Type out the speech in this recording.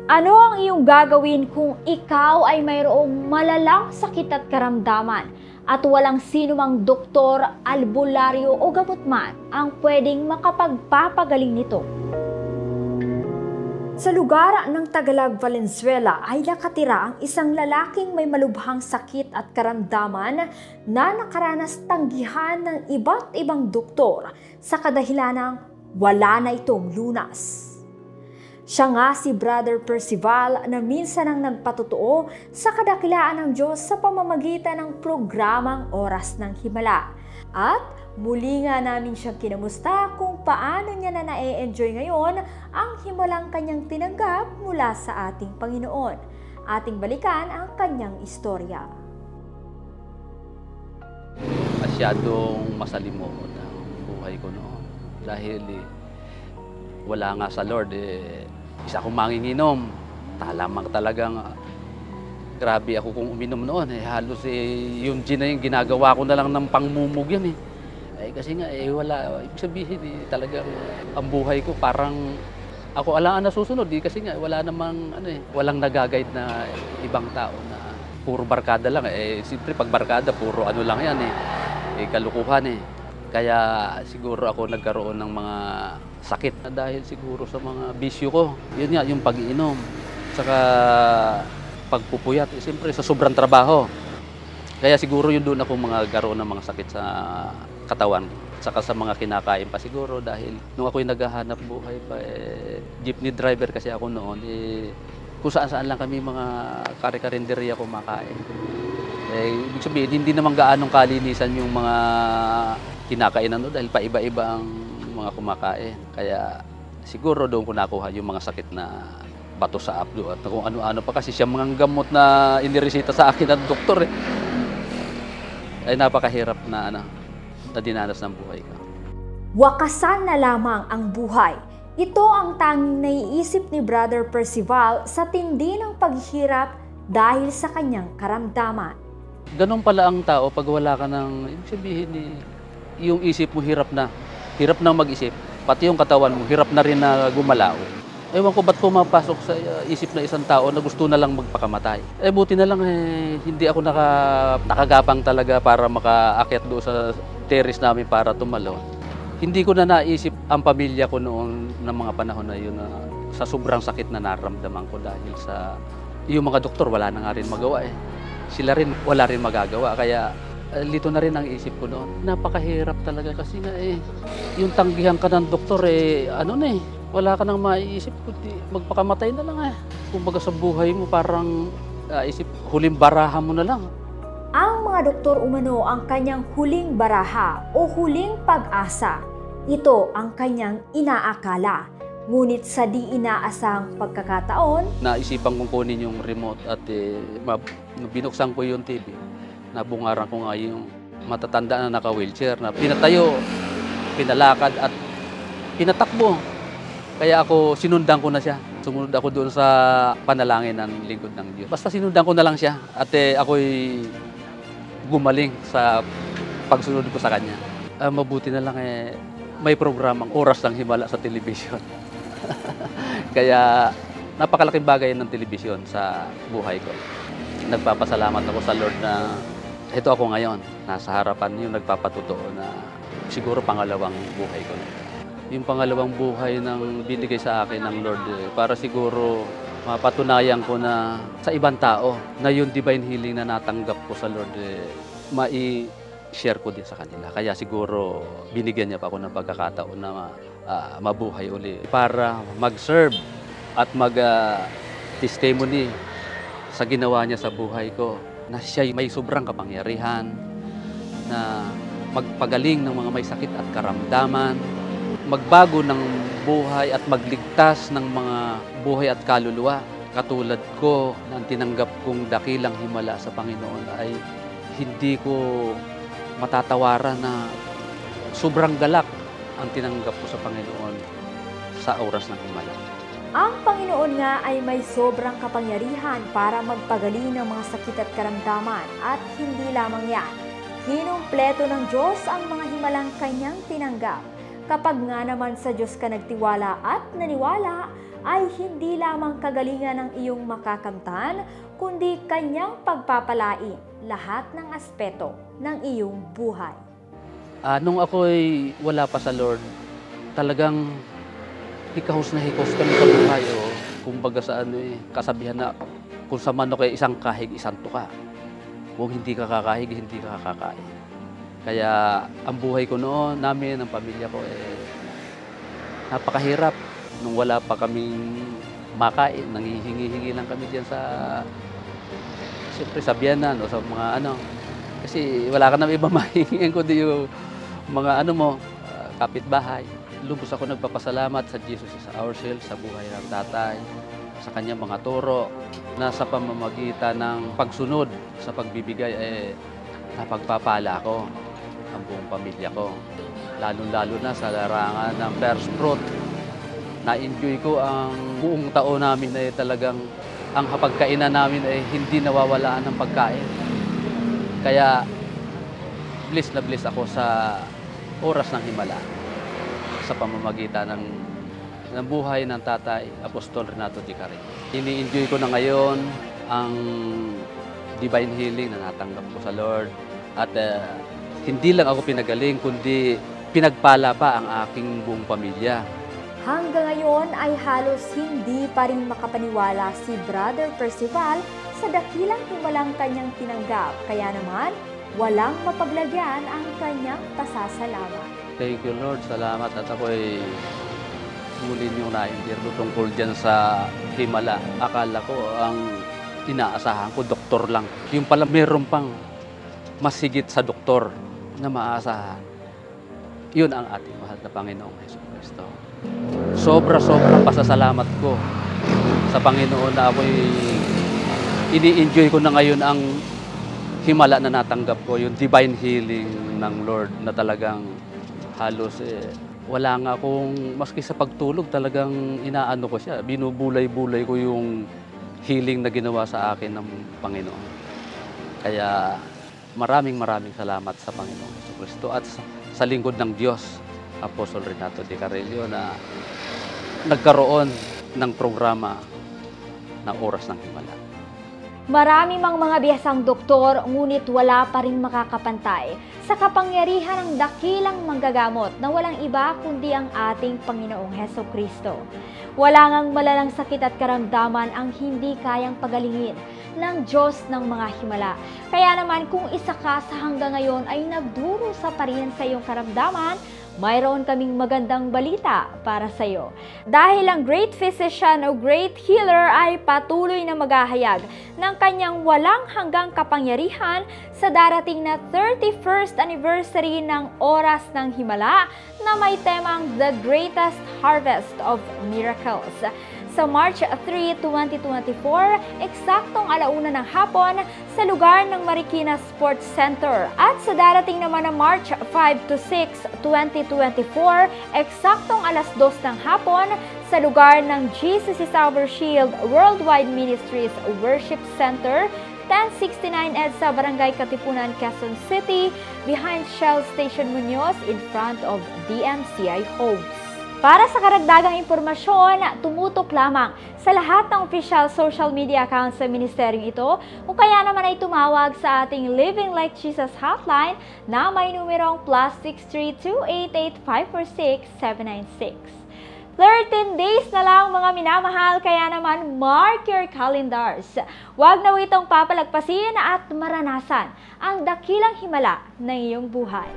Ano ang iyong gagawin kung ikaw ay mayroong malalang sakit at karamdaman at walang sinumang doktor, albularyo o gamot man ang pwedeng makapagpapagaling nito? Sa lugar ng Tagalog, Valenzuela ay nakatira ang isang lalaking may malubhang sakit at karamdaman na nakaranas tanggihan ng iba't ibang doktor sa kadahilanang wala na itong lunas. Siya nga si Brother Percival na minsan ang nagpatotoo sa kadakilaan ng Diyos sa pamamagitan ng programang Oras ng Himala. At muli nga namin siyang kinamusta kung paano niya na na-enjoy ngayon ang himalang kanyang tinanggap mula sa ating Panginoon. Ating balikan ang kanyang istorya. Masyadong masalimuot ang buhay ko noon dahil wala nga sa Lord, isa akong manginginom. Talamang talagang grabe ako kung uminom noon. Halos yung gin na yung ginagawa ko na lang ng pangmumug yan . Kasi nga wala, ibig sabihin talagang ang buhay ko parang ako alaan na susunod kasi nga wala namang walang nagaguide na ibang tao na puro barkada lang. Siyempre pag barkada puro lang yan kalukuhan . Kaya siguro ako nagkaroon ng mga sakit na dahil siguro sa mga bisyo ko. Yun nga, yung pag-iinom. Saka pagpupuyat, siyempre sa sobrang trabaho. Kaya siguro yun doon ako magkaroon ng mga sakit sa katawan. Saka sa mga kinakain pa siguro dahil nung ako'y naghahanap buhay pa, jeepney driver kasi ako noon, kung saan-saan lang kami mga kare-karinderya kumakain. Ibig sabihin, hindi naman gaanong kalinisan yung mga kinakainan dahil paiba-iba ang mga kumakain. Kaya siguro doon ko nakuha yung mga sakit na bato sa apdo at kung ano-ano pa kasi siya mga gamot na iniresita sa akin ng doktor . Ay napakahirap na dinanas ng buhay ko. Wakasan na lamang ang buhay. Ito ang tanging naiisip ni Brother Percival sa tindi ng paghihirap dahil sa kanyang karamdaman. Ganun pala ang tao pag wala ka ng, ibig sabihin yung isip mo hirap na mag-isip. Pati yung katawan mo, hirap na rin na gumalaw. Ewan ko ba't pumapasok sa isip na isang tao na gusto na lang magpakamatay. Buti na lang hindi ako nakagapang talaga para makaakyat doon sa terrace namin para tumalon. Hindi ko na naisip ang pamilya ko noon ng mga panahon na yun sa sobrang sakit na naramdaman ko dahil sa yung mga doktor wala na nga rin magawa . Sila rin wala rin magagawa kaya lito na rin ang isip ko noon. Napakahirap talaga kasi nga yung tanggihan ka ng doktor wala ka nang maiisip kundi magpakamatay na lang . Kumbaga sa buhay mo parang isip huling baraha mo na lang. Ang mga doktor umano ang kanyang huling baraha o huling pag-asa. Ito ang kanyang inaakala. Ngunit sa di inaasang pagkakataon, naisipan kong kunin yung remote at binuksan ko yung TV. Nabungaran ko nga yung matatanda na naka-wheelchair na pinatayo, pinalakad at pinatakbo. Kaya ako sinundan ko na siya. Sumunod ako doon sa panalangin ng lingkod ng Diyos. Basta sinundan ko na lang siya at ako'y gumaling sa pagsunod ko sa kanya. Mabuti na lang may programang Oras ng Himala sa telebisyon. Kaya napakalaking bagay ng telebisyon sa buhay ko. Nagpapasalamat ako sa Lord na ito ako ngayon. Nasa harapan yung nagpapatotoo na siguro pangalawang buhay ko. Yung pangalawang buhay ng binigay sa akin ng Lord para siguro mapatunayan ko na sa ibang tao na yung divine healing na natanggap ko sa Lord mai-share ko din sa kanila. Kaya siguro binigyan niya pa ako ng pagkakataon na mabuhay uli para mag-serve at mag-testimony sa ginawa niya sa buhay ko na siya may sobrang kapangyarihan na magpagaling ng mga may sakit at karamdaman, magbago ng buhay at magligtas ng mga buhay at kaluluwa. Katulad ko na tinanggap kong dakilang himala sa Panginoon ay hindi ko matatawaran na sobrang galak ang tinanggap ko sa Panginoon sa oras ng himala. Ang Panginoon nga ay may sobrang kapangyarihan para magpagaling ng mga sakit at karamdaman at hindi lamang yan. Kinumpleto ng Diyos ang mga himalang kanyang tinanggap. Kapag nga naman sa Diyos ka nagtiwala at naniwala, ay hindi lamang kagalingan ng iyong makakamtan, kundi kanyang pagpapalain lahat ng aspeto ng iyong buhay. Nung ako'y wala pa sa Lord, talagang hikahos na hikahos kami sa buhay. Kumbaga sa kasabihan na kung sa manok ay isang kahig, isang tuka. Kung hindi ka kakahig, hindi ka kakain. Kaya ang buhay ko noon, namin, ang pamilya ko, napakahirap. Nung wala pa kaming makain, nanghihingi-hingi lang kami diyan siyempre sa biyanan o sa mga kasi wala ka naman ibang mahingin kundi yung mga kapitbahay. Lubos ako nagpapasalamat sa Jesus is our shield, sa buhay ng tatay, sa kanyang mga turo, na sa pamamagitan ng pagsunod sa pagbibigay napagpapala ako ang buong pamilya ko. Lalo-lalo na sa larangan ng first fruit. Na-enjoy ko ang buong taon namin talagang ang hapagkainan namin hindi nawawalaan ng pagkain. Kaya bless na bless ako sa oras ng himala sa pamamagitan ng buhay ng tatay, Apostol Renato G. Carrillo. Ini-enjoy ko na ngayon ang divine healing na natanggap ko sa Lord. At hindi lang ako pinagaling, kundi pinagpala pa ang aking buong pamilya. Hanggang ngayon ay halos hindi pa rin makapaniwala si Brother Percival sa dakilang himalang kanyang tinanggap. Kaya naman, walang mapaglagyan ang kanyang pasasalamat. Thank you, Lord. Salamat at ako'y muli niyong naintirdo tungkol dyan sa himala. Akala ko ang inaasahan ko, doktor lang. Yung pala meron pang mas higit sa doktor na maaasahan. Yun ang ating mahal na Panginoong Jesucristo. Sobra-sobra pasasalamat ko sa Panginoon na ako'y ini-enjoy ko na ngayon ang himala na natanggap ko, yung divine healing ng Lord na talagang halos wala nga akong, maski sa pagtulog talagang inaano ko siya, binubulay-bulay ko yung healing na ginawa sa akin ng Panginoon. Kaya maraming salamat sa Panginoong Jesucristo at sa lingkod ng Diyos, Apostol Renato G. Carrillo, na nagkaroon ng programa na Oras ng Himala. Marami mang mga bihasang doktor, ngunit wala pa rin makakapantay sa kapangyarihan ng dakilang manggagamot na walang iba kundi ang ating Panginoong Jesucristo. Wala ngang malalang sakit at karamdaman ang hindi kayang pagalingin ng Diyos ng mga himala. Kaya naman kung isa ka sa hanggang ngayon ay nagdurusa pa rin sa iyong karamdaman, mayroon kaming magandang balita para sa iyo. Dahil ang Great Physician o Great Healer ay patuloy na maghahayag ng kanyang walang hanggang kapangyarihan sa darating na 31st anniversary ng Oras ng Himala na may temang The Greatest Harvest of Miracles. Sa March 3, 2024, eksaktong 1:00 ng hapon sa lugar ng Marikina Sports Center. At sa darating naman na March 5 to 6, 2024, eksaktong 2:00 ng hapon sa lugar ng Jesus is Our Shield Worldwide Ministries Worship Center, 1069 EDSA, Barangay Katipunan, Quezon City, behind Shell Station Muñoz in front of DMCI Homes. Para sa karagdagang impormasyon, tumutok lamang sa lahat ng official social media accounts sa ministeryong ito o kaya naman ay tumawag sa ating Living Like Jesus hotline na may numerong +63288546796. 13 days na lang mga minamahal, kaya naman mark your calendars. Huwag na itong papalagpasin at maranasan ang dakilang himala ng iyong buhay.